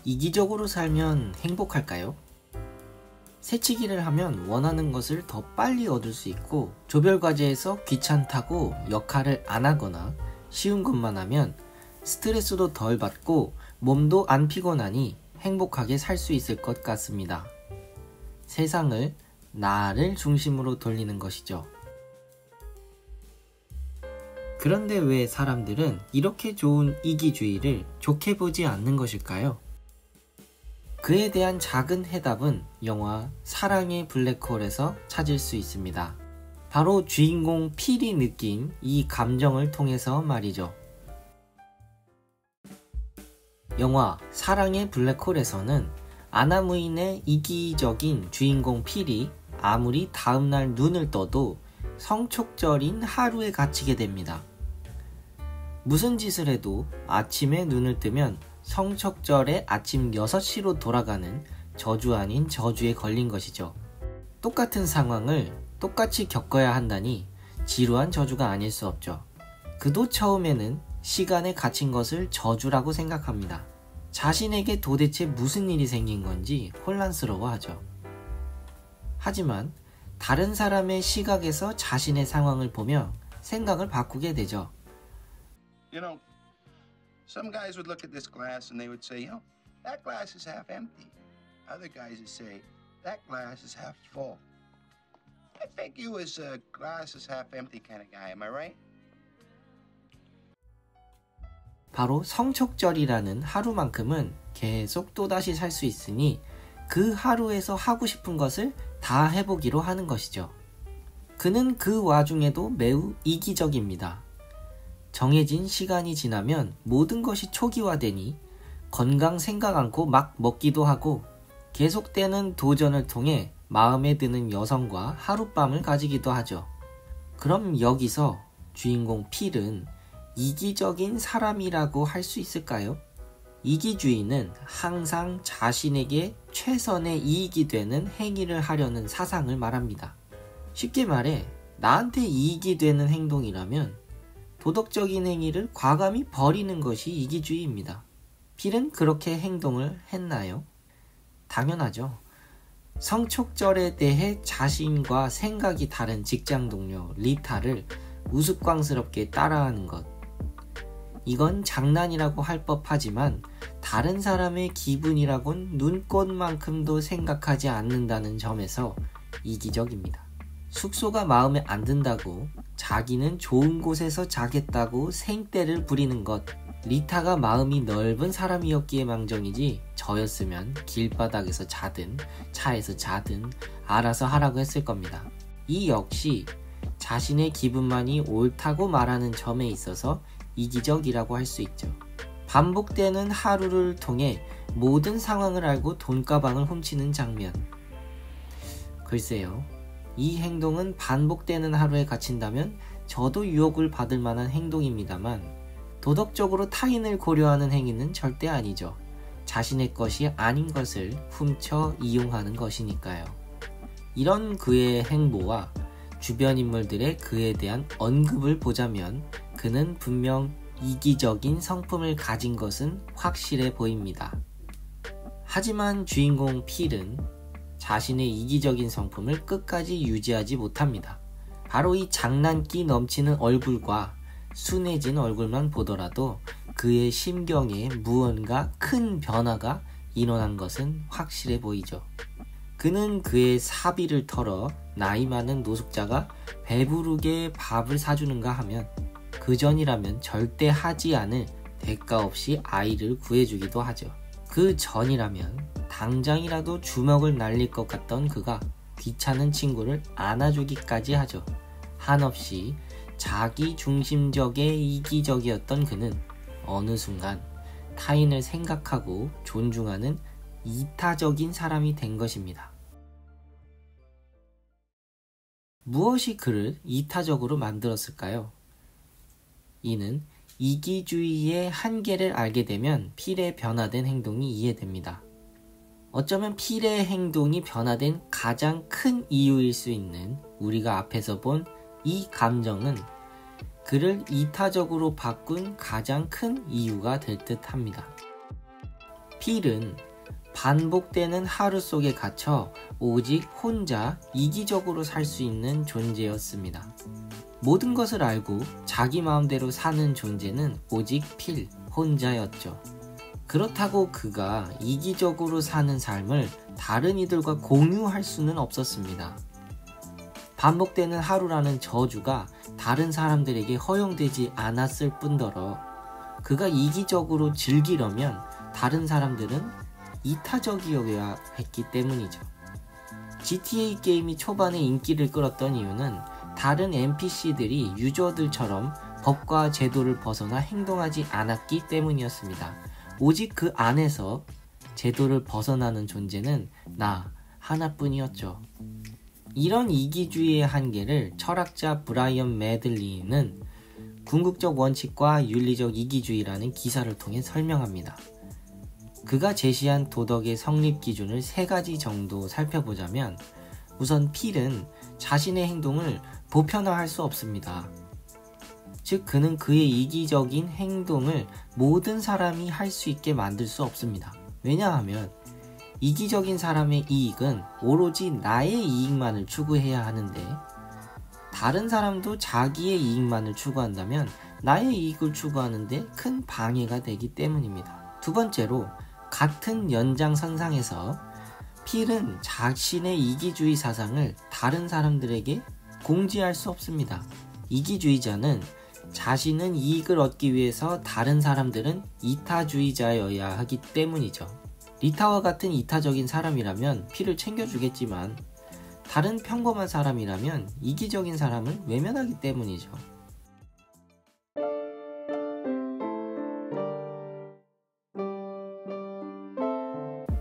이기적으로 살면 행복할까요? 새치기를 하면 원하는 것을 더 빨리 얻을 수 있고, 조별과제에서 귀찮다고 역할을 안 하거나 쉬운 것만 하면 스트레스도 덜 받고 몸도 안 피곤하니 행복하게 살 수 있을 것 같습니다. 세상을 나를 중심으로 돌리는 것이죠. 그런데 왜 사람들은 이렇게 좋은 이기주의를 좋게 보지 않는 것일까요? 그에 대한 작은 해답은 영화 사랑의 블랙홀에서 찾을 수 있습니다. 바로 주인공 필이 느낀 이 감정을 통해서 말이죠. 영화 사랑의 블랙홀에서는 아나무인의 이기적인 주인공 필이 아무리 다음날 눈을 떠도 성촉절인 하루에 갇히게 됩니다. 무슨 짓을 해도 아침에 눈을 뜨면 성척절의 아침 6시로 돌아가는 저주 아닌 저주에 걸린 것이죠. 똑같은 상황을 똑같이 겪어야 한다니 지루한 저주가 아닐 수 없죠. 그도 처음에는 시간에 갇힌 것을 저주라고 생각합니다. 자신에게 도대체 무슨 일이 생긴 건지 혼란스러워하죠. 하지만 다른 사람의 시각에서 자신의 상황을 보며 생각을 바꾸게 되죠. Some guys would look at this glass and they would say, that glass is half empty. Other guys would say, that glass is half full. I think you was a glass is half empty kind of guy, am I right? 바로 성촉절이라는 하루만큼은 계속 또다시 살 수 있으니 그 하루에서 하고 싶은 것을 다 해보기로 하는 것이죠. 그는 그 와중에도 매우 이기적입니다. 정해진 시간이 지나면 모든 것이 초기화되니 건강 생각 않고 막 먹기도 하고, 계속되는 도전을 통해 마음에 드는 여성과 하룻밤을 가지기도 하죠. 그럼 여기서 주인공 필은 이기적인 사람이라고 할 수 있을까요? 이기주의는 항상 자신에게 최선의 이익이 되는 행위를 하려는 사상을 말합니다. 쉽게 말해 나한테 이익이 되는 행동이라면 도덕적인 행위를 과감히 버리는 것이 이기주의입니다. 필은 그렇게 행동을 했나요? 당연하죠. 성촉절에 대해 자신과 생각이 다른 직장 동료 리타를 우스꽝스럽게 따라하는 것. 이건 장난이라고 할 법하지만 다른 사람의 기분이라곤 눈꽃만큼도 생각하지 않는다는 점에서 이기적입니다. 숙소가 마음에 안 든다고 자기는 좋은 곳에서 자겠다고 생떼를 부리는 것. 리타가 마음이 넓은 사람이었기에 망정이지 저였으면 길바닥에서 자든 차에서 자든 알아서 하라고 했을 겁니다. 이 역시 자신의 기분만이 옳다고 말하는 점에 있어서 이기적이라고 할 수 있죠. 반복되는 하루를 통해 모든 상황을 알고 돈가방을 훔치는 장면. 글쎄요. 이 행동은 반복되는 하루에 갇힌다면 저도 유혹을 받을 만한 행동입니다만, 도덕적으로 타인을 고려하는 행위는 절대 아니죠. 자신의 것이 아닌 것을 훔쳐 이용하는 것이니까요. 이런 그의 행보와 주변 인물들의 그에 대한 언급을 보자면 그는 분명 이기적인 성품을 가진 것은 확실해 보입니다. 하지만 주인공 필은 자신의 이기적인 성품을 끝까지 유지하지 못합니다. 바로 이 장난기 넘치는 얼굴과 순해진 얼굴만 보더라도 그의 심경에 무언가 큰 변화가 일어난 것은 확실해 보이죠. 그는 그의 사비를 털어 나이 많은 노숙자가 배부르게 밥을 사주는가 하면, 그 전이라면 절대 하지 않을 대가 없이 아이를 구해주기도 하죠. 그 전이라면 당장이라도 주먹을 날릴 것 같던 그가 귀찮은 친구를 안아주기까지 하죠. 한없이 자기 중심적에 이기적이었던 그는 어느 순간 타인을 생각하고 존중하는 이타적인 사람이 된 것입니다. 무엇이 그를 이타적으로 만들었을까요? 이는 이기주의의 한계를 알게 되면 필의 변화된 행동이 이해됩니다. 어쩌면 필의 행동이 변화된 가장 큰 이유일 수 있는 우리가 앞에서 본 이 감정은 그를 이타적으로 바꾼 가장 큰 이유가 될 듯 합니다. 필은 반복되는 하루 속에 갇혀 오직 혼자 이기적으로 살 수 있는 존재였습니다. 모든 것을 알고 자기 마음대로 사는 존재는 오직 필 혼자였죠. 그렇다고 그가 이기적으로 사는 삶을 다른 이들과 공유할 수는 없었습니다. 반복되는 하루라는 저주가 다른 사람들에게 허용되지 않았을 뿐더러 그가 이기적으로 즐기려면 다른 사람들은 이타적이어야 했기 때문이죠. GTA 게임이 초반에 인기를 끌었던 이유는 다른 NPC들이 유저들처럼 법과 제도를 벗어나 행동하지 않았기 때문이었습니다. 오직 그 안에서 제도를 벗어나는 존재는 나 하나뿐이었죠. 이런 이기주의의 한계를 철학자 브라이언 매들리는 궁극적 원칙과 윤리적 이기주의라는 기사를 통해 설명합니다. 그가 제시한 도덕의 성립 기준을 3가지 정도 살펴보자면 우선 필은 자신의 행동을 보편화할 수 없습니다. 즉 그는 그의 이기적인 행동을 모든 사람이 할 수 있게 만들 수 없습니다. 왜냐하면 이기적인 사람의 이익은 오로지 나의 이익만을 추구해야 하는데 다른 사람도 자기의 이익만을 추구한다면 나의 이익을 추구하는데 큰 방해가 되기 때문입니다. 두 번째로 같은 연장선상에서 필은 자신의 이기주의 사상을 다른 사람들에게 공지할 수 없습니다. 이기주의자는 자신은 이익을 얻기 위해서 다른 사람들은 이타주의자여야 하기 때문이죠. 리타와 같은 이타적인 사람이라면 필을 챙겨주겠지만 다른 평범한 사람이라면 이기적인 사람을 외면하기 때문이죠.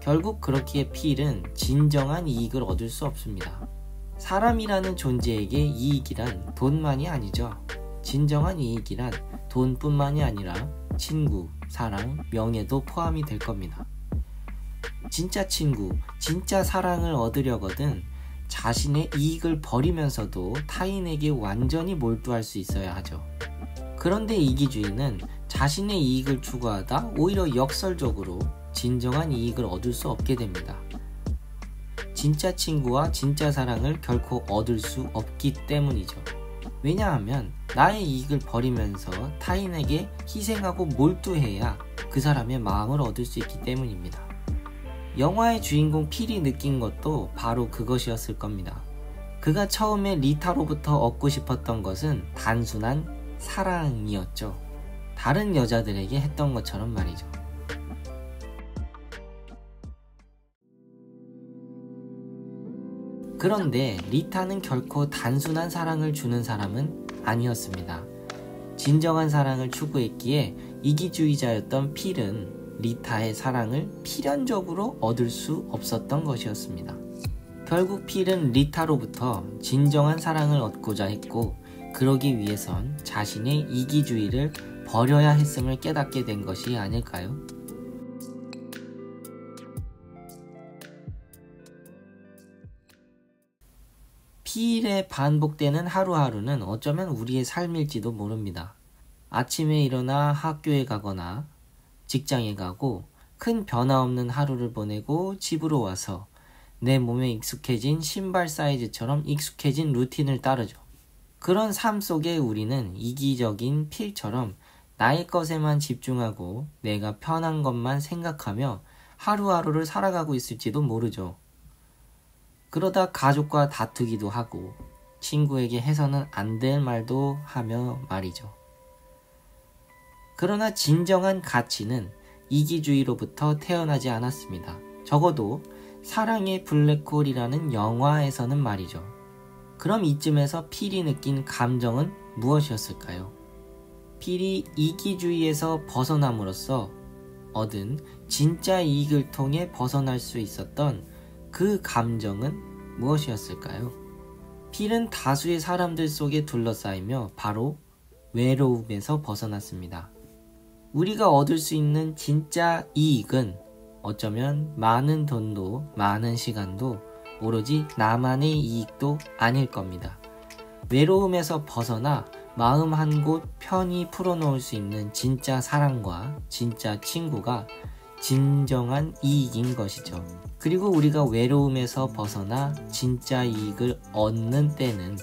결국 그렇기에 필은 진정한 이익을 얻을 수 없습니다. 사람이라는 존재에게 이익이란 돈만이 아니죠. 진정한 이익이란 돈뿐만이 아니라 친구, 사랑, 명예도 포함이 될 겁니다. 진짜 친구, 진짜 사랑을 얻으려거든 자신의 이익을 버리면서도 타인에게 완전히 몰두할 수 있어야 하죠. 그런데 이기주의는 자신의 이익을 추구하다 오히려 역설적으로 진정한 이익을 얻을 수 없게 됩니다. 진짜 친구와 진짜 사랑을 결코 얻을 수 없기 때문이죠. 왜냐하면 나의 이익을 버리면서 타인에게 희생하고 몰두해야 그 사람의 마음을 얻을 수 있기 때문입니다. 영화의 주인공 필이 느낀 것도 바로 그것이었을 겁니다. 그가 처음에 리타로부터 얻고 싶었던 것은 단순한 사랑이었죠. 다른 여자들에게 했던 것처럼 말이죠. 그런데 리타는 결코 단순한 사랑을 주는 사람은 아니었습니다. 진정한 사랑을 추구했기에 이기주의자였던 필은 리타의 사랑을 필연적으로 얻을 수 없었던 것이었습니다. 결국 필은 리타로부터 진정한 사랑을 얻고자 했고 그러기 위해선 자신의 이기주의를 버려야 했음을 깨닫게 된 것이 아닐까요? 필에 반복되는 하루하루는 어쩌면 우리의 삶일지도 모릅니다. 아침에 일어나 학교에 가거나 직장에 가고 큰 변화 없는 하루를 보내고 집으로 와서 내 몸에 익숙해진 신발 사이즈처럼 익숙해진 루틴을 따르죠. 그런 삶 속에 우리는 이기적인 필처럼 나의 것에만 집중하고 내가 편한 것만 생각하며 하루하루를 살아가고 있을지도 모르죠. 그러다 가족과 다투기도 하고 친구에게 해서는 안 될 말도 하며 말이죠. 그러나 진정한 가치는 이기주의로부터 태어나지 않았습니다. 적어도 사랑의 블랙홀이라는 영화에서는 말이죠. 그럼 이쯤에서 필이 느낀 감정은 무엇이었을까요? 필이 이기주의에서 벗어남으로써 얻은 진짜 이익을 통해 벗어날 수 있었던 그 감정은 무엇이었을까요? 필은 다수의 사람들 속에 둘러싸이며 바로 외로움에서 벗어났습니다. 우리가 얻을 수 있는 진짜 이익은 어쩌면 많은 돈도 많은 시간도 오로지 나만의 이익도 아닐 겁니다. 외로움에서 벗어나 마음 한 곳 편히 풀어놓을 수 있는 진짜 사랑과 진짜 친구가 진정한 이익인 것이죠. 그리고 우리가 외로움에서 벗어나 진짜 이익을 얻는 때는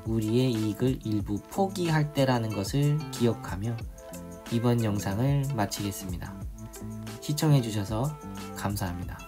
우리의 이익을 일부 포기할 때라는 것을 기억하며 이번 영상을 마치겠습니다. 시청해주셔서 감사합니다.